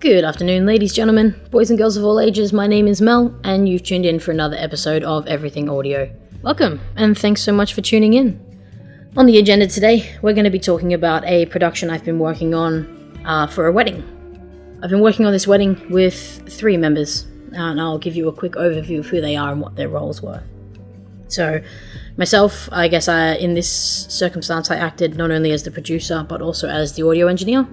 Good afternoon, ladies, gentlemen, boys and girls of all ages. My name is Mel, and you've tuned in for another episode of Everything Audio. Welcome, and thanks so much for tuning in. On the agenda today, we're going to be talking about a production I've been working on for a wedding. I've been working on this wedding with 3 members, and I'll give you a quick overview of who they are and what their roles were. So, myself, I guess in this circumstance I acted not only as the producer, but also as the audio engineer.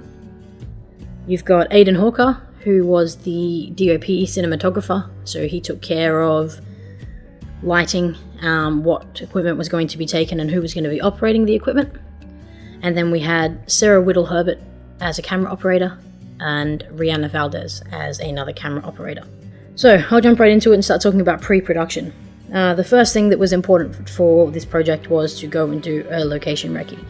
You've got Aidan Hawker, who was the DOP cinematographer, so he took care of lighting, what equipment was going to be taken and who was going to be operating the equipment. And then we had Sarah Whittle-Herbert as a camera operator and Rihanna Valdez as another camera operator. So I'll jump right into it and start talking about pre-production. The first thing that was important for this project was to go and do a location recce.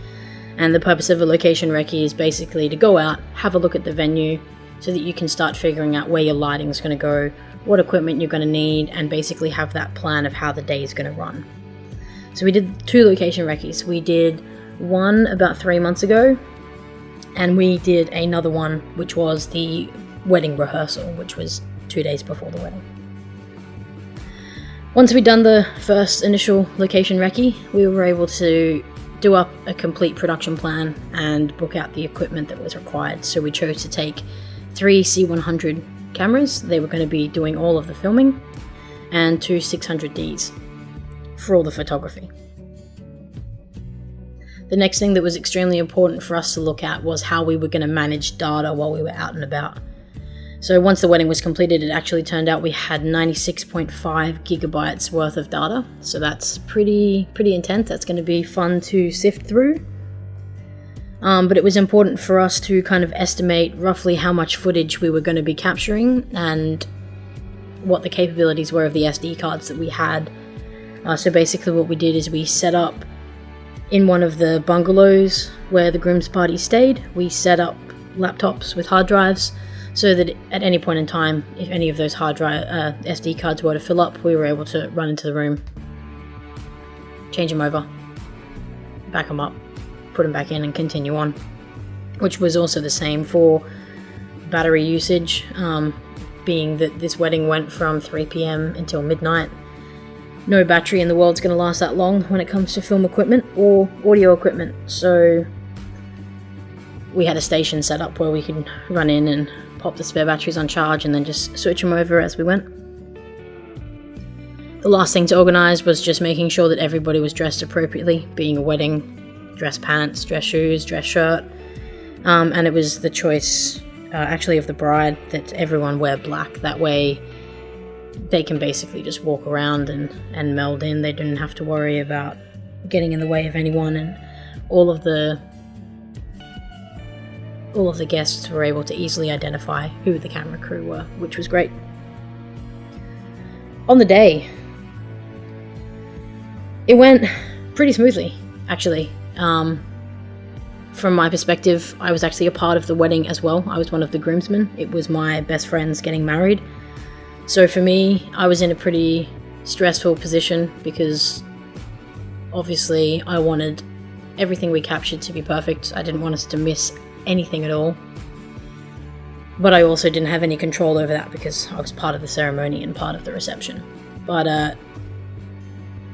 And the purpose of a location recce is basically to go out, have a look at the venue, so that you can start figuring out where your lighting is going to go, what equipment you're going to need, and basically have that plan of how the day is going to run. So we did 2 location recces. We did one about 3 months ago, and we did another one, which was the wedding rehearsal, which was 2 days before the wedding. Once we'd done the first initial location recce, we were able to do up a complete production plan and book out the equipment that was required. So we chose to take 3 C100 cameras. They were going to be doing all of the filming, and 2 600Ds for all the photography. The next thing that was extremely important for us to look at was how we were going to manage data while we were out and about. So once the wedding was completed, it actually turned out we had 96.5 gigabytes worth of data. So that's pretty intense. That's going to be fun to sift through. But it was important for us to kind of estimate roughly how much footage we were going to be capturing and what the capabilities were of the SD cards that we had. So basically what we did is we set up in one of the bungalows where the groom's party stayed. We set up laptops with hard drives, so that at any point in time, if any of those hard drive SD cards were to fill up, we were able to run into the room, change them over, back them up, put them back in, and continue on. Which was also the same for battery usage, being that this wedding went from 3 PM until midnight. No battery in the world's going to last that long when it comes to film equipment or audio equipment, so we had a station set up where we could run in and pop the spare batteries on charge and then just switch them over as we went. The last thing to organise was just making sure that everybody was dressed appropriately, being a wedding, dress pants, dress shoes, dress shirt, and it was the choice actually of the bride that everyone wear black. That way they can basically just walk around and meld in. They didn't have to worry about getting in the way of anyone, and all of the guests were able to easily identify who the camera crew were, which was great. On the day, it went pretty smoothly, actually. From my perspective, I was actually a part of the wedding as well. I was one of the groomsmen. It was my best friends getting married. So for me, I was in a pretty stressful position because obviously I wanted everything we captured to be perfect. I didn't want us to miss anything at all, but I also didn't have any control over that because I was part of the ceremony and part of the reception. But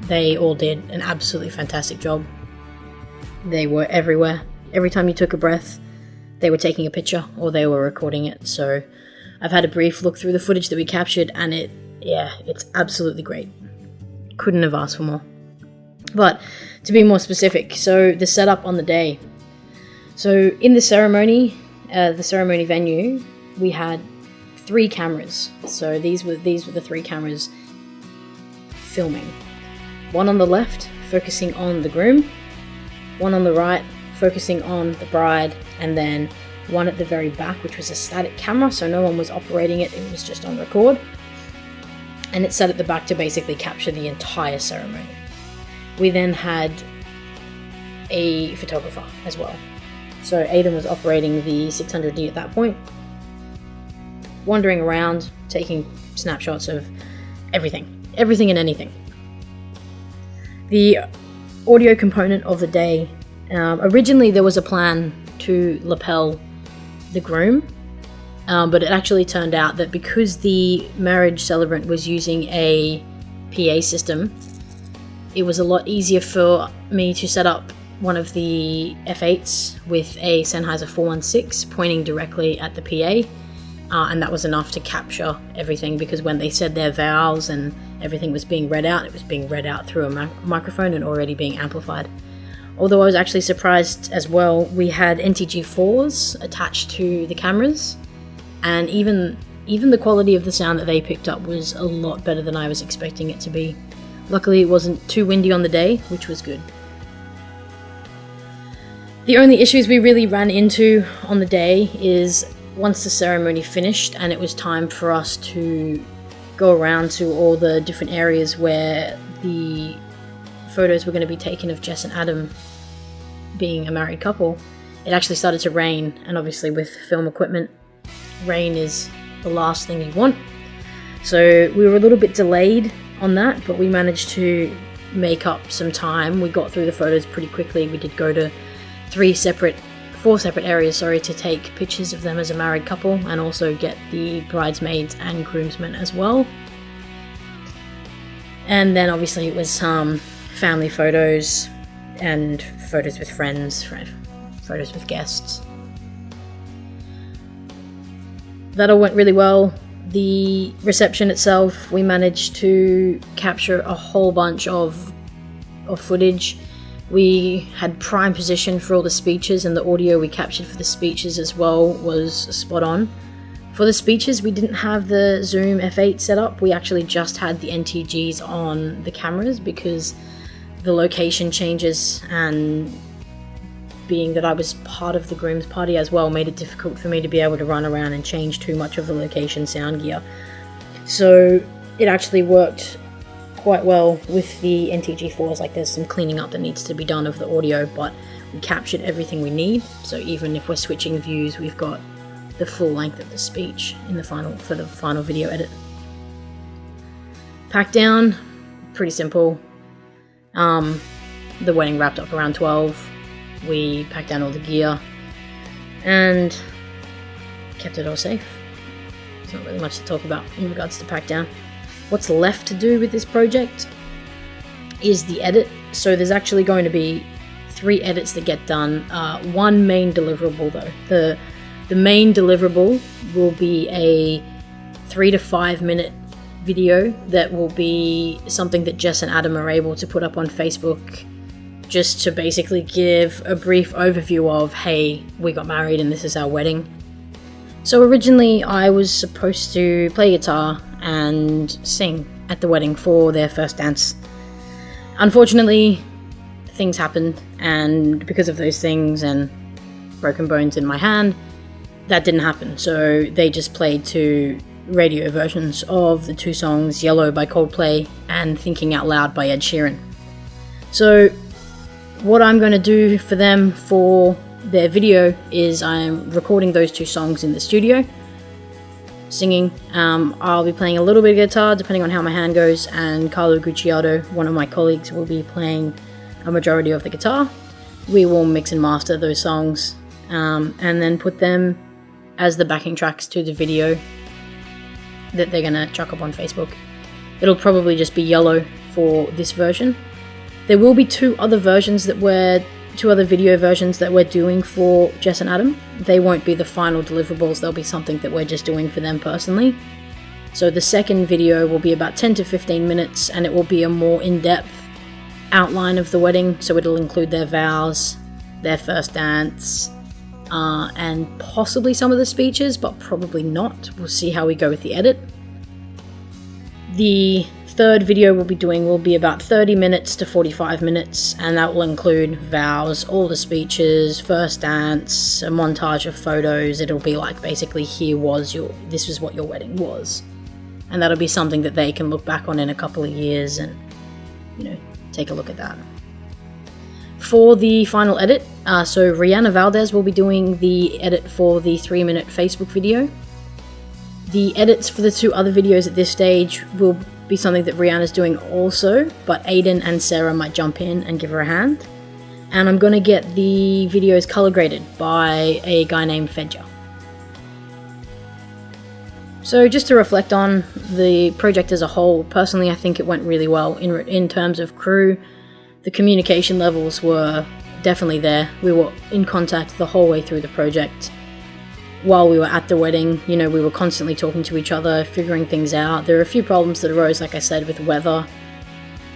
they all did an absolutely fantastic job. They were everywhere. Every time you took a breath, they were taking a picture or they were recording it. So I've had a brief look through the footage that we captured, and it's absolutely great. Couldn't have asked for more. But to be more specific, so the setup on the day. So in the ceremony venue, we had 3 cameras. So these were the 3 cameras filming. One on the left, focusing on the groom. One on the right, focusing on the bride. And then one at the very back, which was a static camera, so no one was operating it. It was just on record. And it's set at the back to basically capture the entire ceremony. We then had a photographer as well. So Aidan was operating the 600D at that point, wandering around, taking snapshots of everything and anything. The audio component of the day, originally there was a plan to lapel the groom But it actually turned out that because the marriage celebrant was using a PA system, it was a lot easier for me to set up one of the F8s with a Sennheiser 416 pointing directly at the PA, and that was enough to capture everything, because when they said their vows and everything was being read out, it was being read out through a microphone and already being amplified. Although I was actually surprised as well, we had NTG4s attached to the cameras, and even the quality of the sound that they picked up was a lot better than I was expecting it to be. Luckily, it wasn't too windy on the day, which was good. The only issues we really ran into on the day is once the ceremony finished and it was time for us to go around to all the different areas where the photos were going to be taken of Jess and Adam being a married couple, it actually started to rain, and obviously with film equipment, rain is the last thing you want. So we were a little bit delayed on that, but we managed to make up some time. We got through the photos pretty quickly. We did go to four separate areas, to take pictures of them as a married couple, and also get the bridesmaids and groomsmen as well. And then obviously it was family photos and photos with friends, photos with guests. That all went really well. The reception itself, we managed to capture a whole bunch of footage. We had prime position for all the speeches, and the audio we captured for the speeches as well was spot on. For the speeches, we didn't have the Zoom F8 set up. We actually just had the NTGs on the cameras because the location changes, and being that I was part of the groom's party as well, made it difficult for me to be able to run around and change too much of the location sound gear. So it actually worked quite well with the NTG4s. Like, there's some cleaning up that needs to be done of the audio, but we captured everything we need. So even if we're switching views, we've got the full length of the speech for the final video edit. Pack down, pretty simple. The wedding wrapped up around 12. We packed down all the gear and kept it all safe. There's not really much to talk about in regards to pack down. What's left to do with this project is the edit. So there's actually going to be 3 edits that get done. One main deliverable though. The main deliverable will be a 3 to 5 minute video that will be something that Jess and Adam are able to put up on Facebook, just to basically give a brief overview of, hey, we got married and this is our wedding. So originally I was supposed to play guitar and sing at the wedding for their first dance. Unfortunately, things happened, and because of those things and broken bones in my hand, that didn't happen. So they just played 2 radio versions of the 2 songs, Yellow by Coldplay and Thinking Out Loud by Ed Sheeran. So what I'm going to do for them for their video is I'm recording those 2 songs in the studio, singing. I'll be playing a little bit of guitar depending on how my hand goes, and Carlo Gucciardo, one of my colleagues, will be playing a majority of the guitar. We will mix and master those songs and then put them as the backing tracks to the video that they're going to chuck up on Facebook. It'll probably just be Yellow for this version. There will be 2 other video versions that we're doing for Jess and Adam. They won't be the final deliverables, they'll be something that we're just doing for them personally. So the second video will be about 10 to 15 minutes, and it will be a more in-depth outline of the wedding, so it'll include their vows, their first dance, and possibly some of the speeches, but probably not. We'll see how we go with the edit. The third video we'll be doing will be about 30 minutes to 45 minutes, and that will include vows, all the speeches, first dance, a montage of photos. It'll be like, basically, this is what your wedding was. And that'll be something that they can look back on in a couple of years and, take a look at that. For the final edit, so Rihanna Valdez will be doing the edit for the 3-minute Facebook video. The edits for the 2 other videos at this stage will be something that Rihanna's doing also, but Aiden and Sarah might jump in and give her a hand. And I'm going to get the videos color graded by a guy named Fedja. So just to reflect on the project as a whole, personally I think it went really well in terms of crew. The communication levels were definitely there. We were in contact the whole way through the project. While we were at the wedding, we were constantly talking to each other, figuring things out. There were a few problems that arose, like I said, with weather,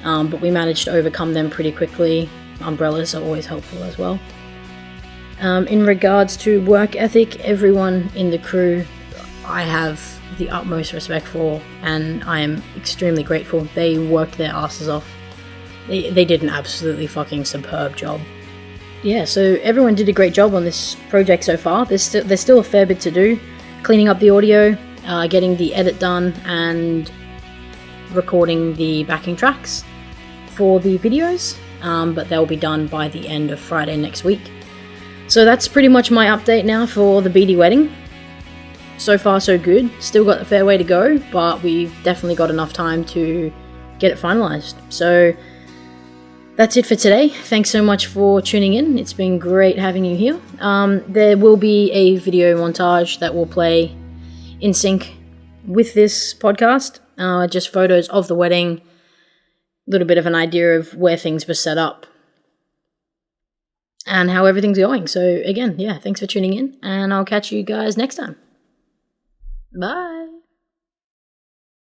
but we managed to overcome them pretty quickly. Umbrellas are always helpful as well. In regards to work ethic, everyone in the crew I have the utmost respect for, and I am extremely grateful. They worked their asses off. They did an absolutely fucking superb job. Yeah, so everyone did a great job on this project so far. There's still a fair bit to do. Cleaning up the audio, getting the edit done, and recording the backing tracks for the videos, but they'll be done by the end of Friday next week. So that's pretty much my update now for the BD wedding. So far so good. Still got a fair way to go, but we've definitely got enough time to get it finalized. So that's it for today. Thanks so much for tuning in. It's been great having you here. There will be a video montage that will play in sync with this podcast. Just photos of the wedding, a little bit of an idea of where things were set up and how everything's going. So again, yeah, thanks for tuning in, and I'll catch you guys next time. Bye.